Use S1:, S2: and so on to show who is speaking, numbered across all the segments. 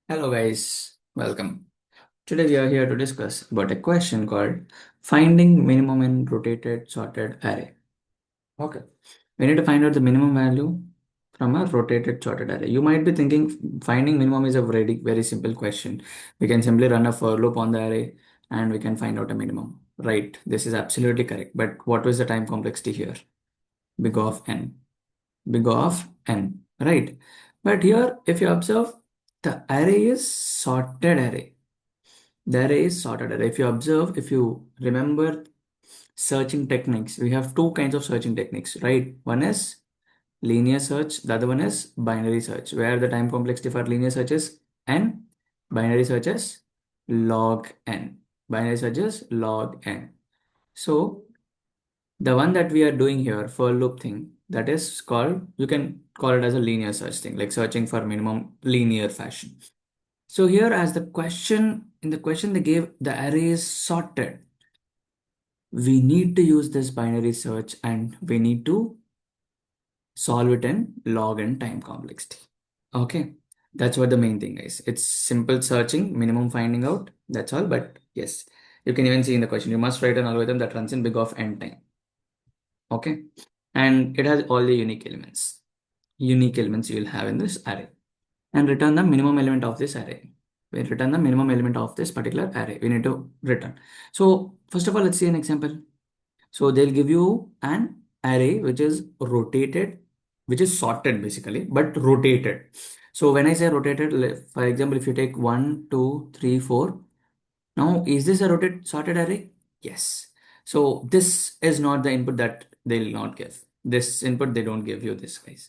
S1: Hello guys, welcome. Today we are here to discuss about a question called finding minimum in rotated sorted array. Okay. We need to find out the minimum value from a rotated sorted array. You might be thinking finding minimum is a very simple question. We can simply run a for loop on the array and we can find out a minimum. Right. This is absolutely correct. But what was the time complexity here? Big O of n. Big O of n. Right. But here, if you observe, the array is sorted array. The array is sorted array. If you observe, if you remember searching techniques, we have two kinds of searching techniques, right? One is linear search, the other one is binary search, where the time complexity for linear search is n, binary search is log n. Binary search is log n. So the one that we are doing here for loop thing, that is called, you can call it as a linear search thing, like searching for minimum linear fashion. So here as the question, in the question they gave the array is sorted. We need to use this binary search and we need to solve it in log and time complexity. Okay. That's what the main thing is. It's simple searching, minimum finding out. That's all. But yes, you can even see in the question, you must write an algorithm that runs in big of n time. Okay. And it has all the unique elements. Unique elements you will have in this array. And return the minimum element of this array. We return the minimum element of this particular array. We need to return. So first of all, let's see an example. So they'll give you an array which is rotated, which is sorted basically, but rotated. So when I say rotated, for example, if you take 1, 2, 3, 4, now is this a rotated sorted array? Yes. So this is not the input that they'll not give. This input they don't give you this guys.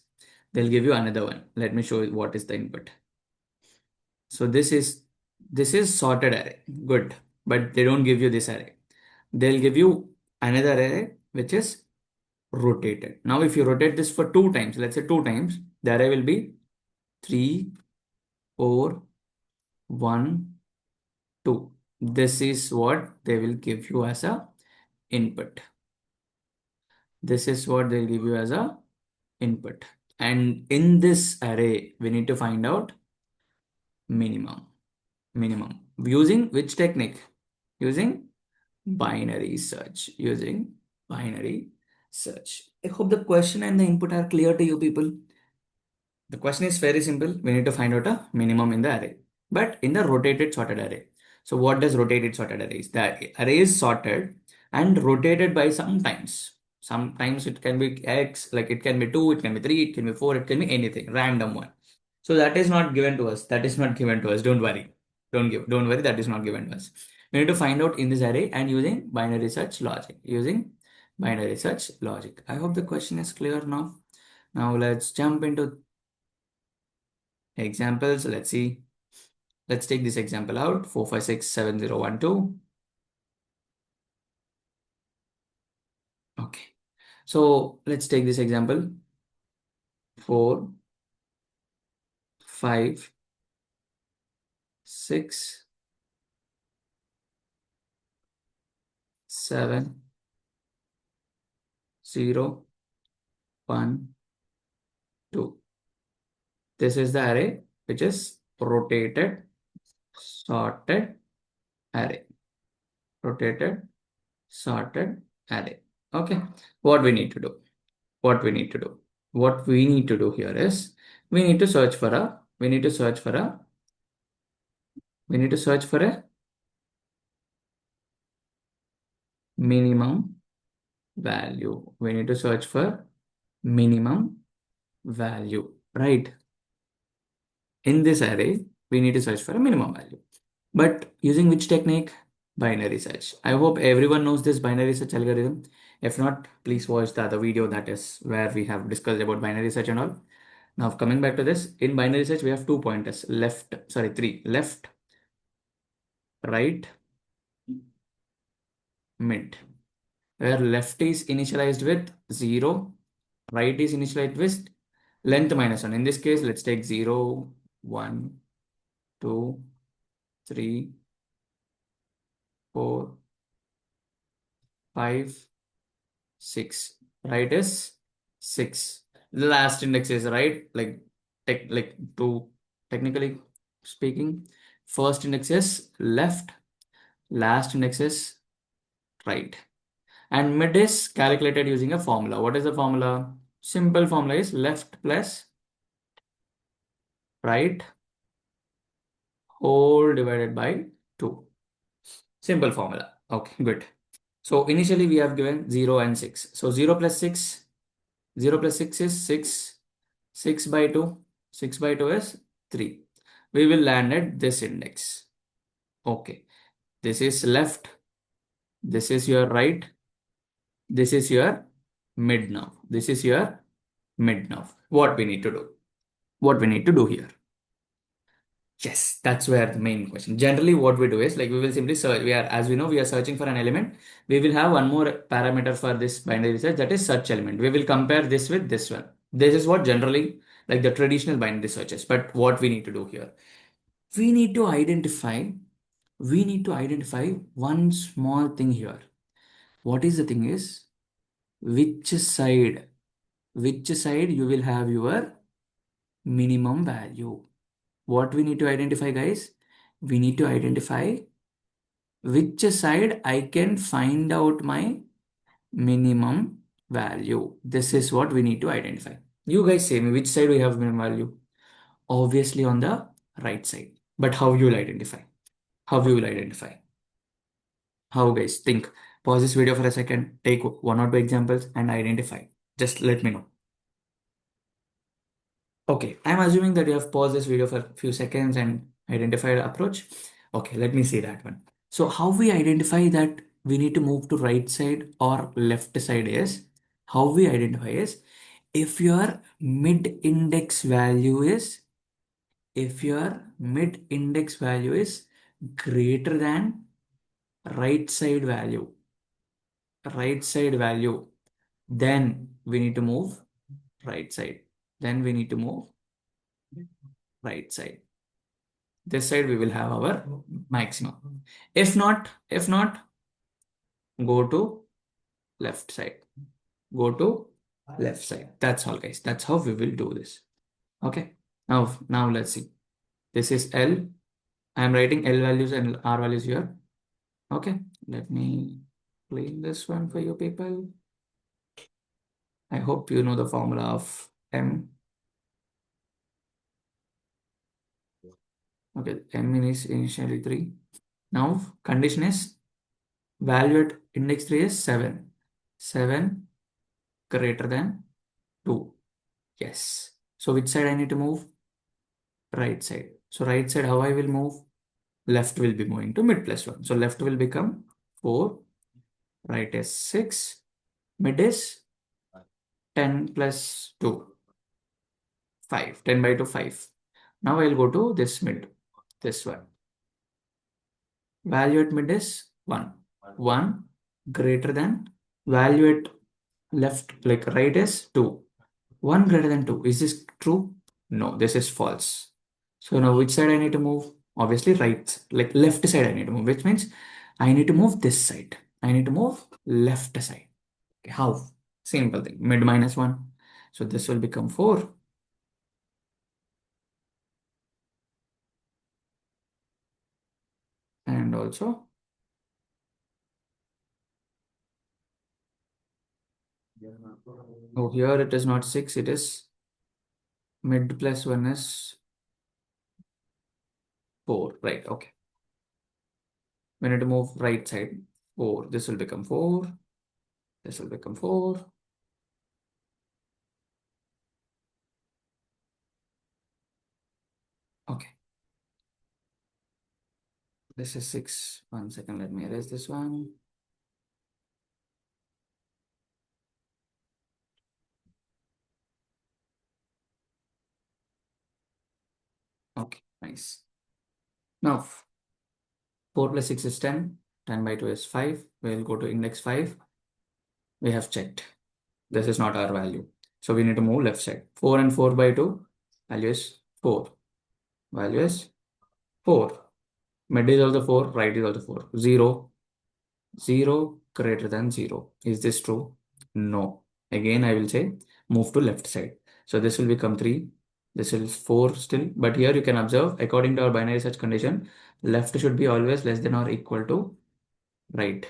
S1: They'll give you another one. Let me show you what is the input. So this is sorted array. Good. But they don't give you this array. They'll give you another array which is rotated. Now if you rotate this for two times, let's say two times, the array will be 3, 4, 1, 2. This is what they will give you as a input. This is what they'll give you as a input. And in this array, we need to find out minimum. Minimum. Using which technique? Using binary search. Using binary search. I hope the question and the input are clear to you people. The question is very simple. We need to find out a minimum in the array, but in the rotated sorted array. So what does rotated sorted array is? The array is sorted and rotated by some times. Sometimes it can be x, like it can be 2, it can be 3, it can be 4, it can be anything, random one. So that is not given to us. That is not given to us. Don't worry. Don't worry. That is not given to us. We need to find out in this array and using binary search logic. Using binary search logic. I hope the question is clear now. Now let's jump into examples. Let's see. Let's take this example out. 4567012. Okay. So let's take this example. 4, 5, 6, 7, 0, 1, 2. This is the array which is rotated, sorted array. Rotated, sorted array. Okay. What we need to do? What we need to do? What we need to do here is we need to search for a we need to search for a we need to search for a minimum value. We need to search for minimum value, right? In this array, we need to search for a minimum value. But using which technique? Binary search. I hope everyone knows this binary search algorithm. If not, please watch the other video that is where we have discussed about binary search and all. Now, coming back to this, in binary search, we have two pointers, three, left, right, mid, where left is initialized with 0, right is initialized with length minus 1. In this case, let's take 0, 1, 2, 3, 4, 5, 6. Right is 6. The last index is right, like two technically. speaking. First index is left, last index is right. And mid is calculated using a formula. What is the formula? Simple formula is left plus right whole divided by 2. Simple formula. Okay, good. So initially we have given 0 and 6. So 0 plus 6, 0 plus 6 is 6. 6 by 2, 6 by 2 is 3. We will land at this index. Okay. This is left. This is your right. This is your mid now. This is your mid now. What we need to do? What we need to do here? Yes, that's where the main question. Generally, what we do is like we will simply search. We are, as we know, we are searching for an element. We will have one more parameter for this binary search, that is search element. We will compare this with this one. This is what generally like the traditional binary searches. But what we need to do here, we need to identify. We need to identify one small thing here. What is the thing is which side, which side you will have your minimum value. What we need to identify, guys? We need to identify which side I can find out my minimum value. This is what we need to identify. You guys say me which side we have minimum value. Obviously on the right side. But how you will identify? How you will identify? How, guys? Think. Pause this video for a second. Take one or two examples and identify. Just let me know. Okay, I'm assuming that you have paused this video for a few seconds and identified approach. Okay, let me see that one. So how we identify that we need to move to right side or left side is, how we identify is if your mid index value is, if your mid index value is greater than right side value, right side value, then we need to move right side. Then we need to move right side. This side we will have our maximum. If not, go to left side. Go to left side. That's all, guys. That's how we will do this. Okay. Now let's see. This is L. I am writing L values and R values here. Okay. Let me clean this one for you people. I hope you know the formula of M. Okay. M is initially 3. Now condition is value at index 3 is 7. 7 greater than 2. Yes. So which side I need to move? Right side. So right side, how I will move? Left will be moving to mid plus 1. So left will become 4. Right is 6. Mid is 10 plus 2. 5. 10 by 2, 5. Now I'll go to this mid. This one. Value at mid is 1. 1 greater than value at left, like right is 2. 1 greater than 2. Is this true? No, this is false. So now which side I need to move? Obviously right, like left side I need to move, which means I need to move this side. I need to move left side. Okay, how? Simple thing. Mid minus 1. So this will become 4. And also, oh, here it is not 6, it is mid plus 1 is 4. Right, okay. We need to move right side. 4. This will become 4. This will become 4. Okay. This is 6. 1 second, let me erase this one. Okay, nice. Now, 4 plus 6 is 10. 10 by 2 is 5. We'll go to index 5. We have checked. This is not our value. So we need to move left side. 4 and 4 by 2. Value is 4. Value is 4. Mid is also 4. Right is also 4. 0. 0 greater than 0. Is this true? No. Again, I will say move to left side. So this will become 3. This is 4 still, but here you can observe according to our binary search condition, left should be always less than or equal to right.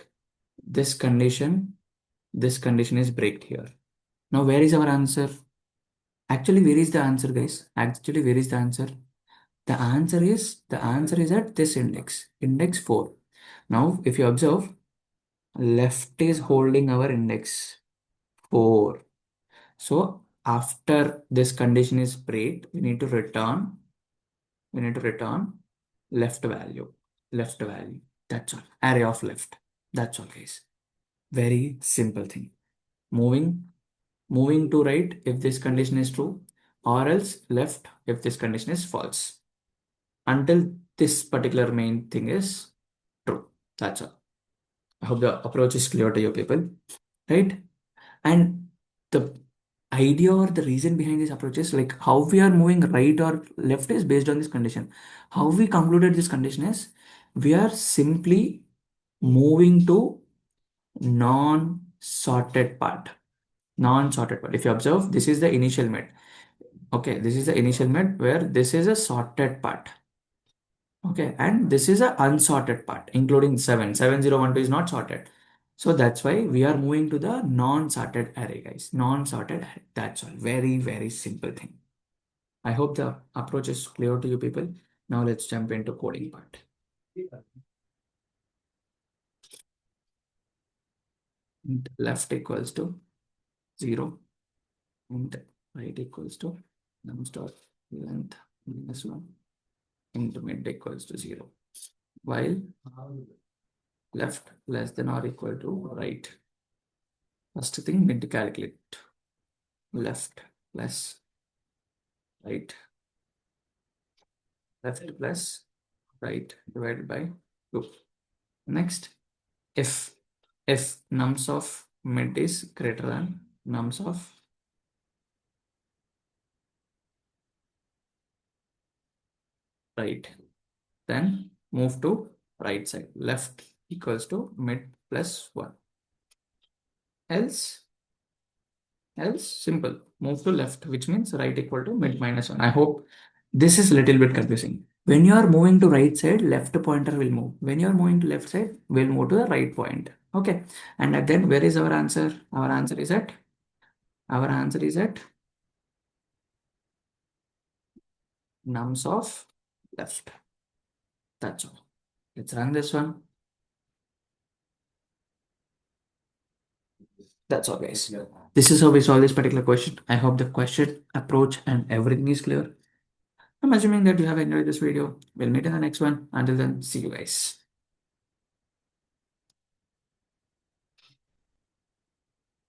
S1: This condition, this condition is break here. Now where is our answer? Actually, where is the answer, guys? Actually, where is the answer? The answer is at this index, index 4. Now, if you observe, left is holding our index 4. So after this condition is break, we need to return left value. Left value. That's all. Array of left. That's all, guys. Very simple thing. Moving moving to right if this condition is true, or else left if this condition is false, until this particular main thing is true. That's all. I hope the approach is clear to you people, right? And the idea or the reason behind this approach is like how we are moving right or left is based on this condition. How we concluded this condition is we are simply moving to non-sorted part. Non-sorted part. If you observe, this is the initial mid. Okay, this is the initial mid where this is a sorted part. Okay, and this is a unsorted part, including 7. 7012 is not sorted. So that's why we are moving to the non-sorted array, guys. Non-sorted array. That's all. Very, very simple thing. I hope the approach is clear to you people. Now let's jump into coding part. And left equals to 0 and right equals to num dot length -1 into mid equals to 0. While left less than or equal to right. First thing, need to calculate left plus right. Left plus right divided by 2. Next, if nums of mid is greater than nums of right, then move to right side. Left equals to mid plus 1. Else, simple. Move to left, which means right equal to mid minus 1. I hope this is a little bit confusing. When you are moving to right side, left pointer will move. When you are moving to left side, we'll move to the right point. Okay. And then where is our answer? Our answer is at nums of left. That's all. Let's run this one. That's all, guys. This is how we solve this particular question. I hope the question, approach, and everything is clear. I'm assuming that you have enjoyed this video. We'll meet in the next one. Until then, see you guys.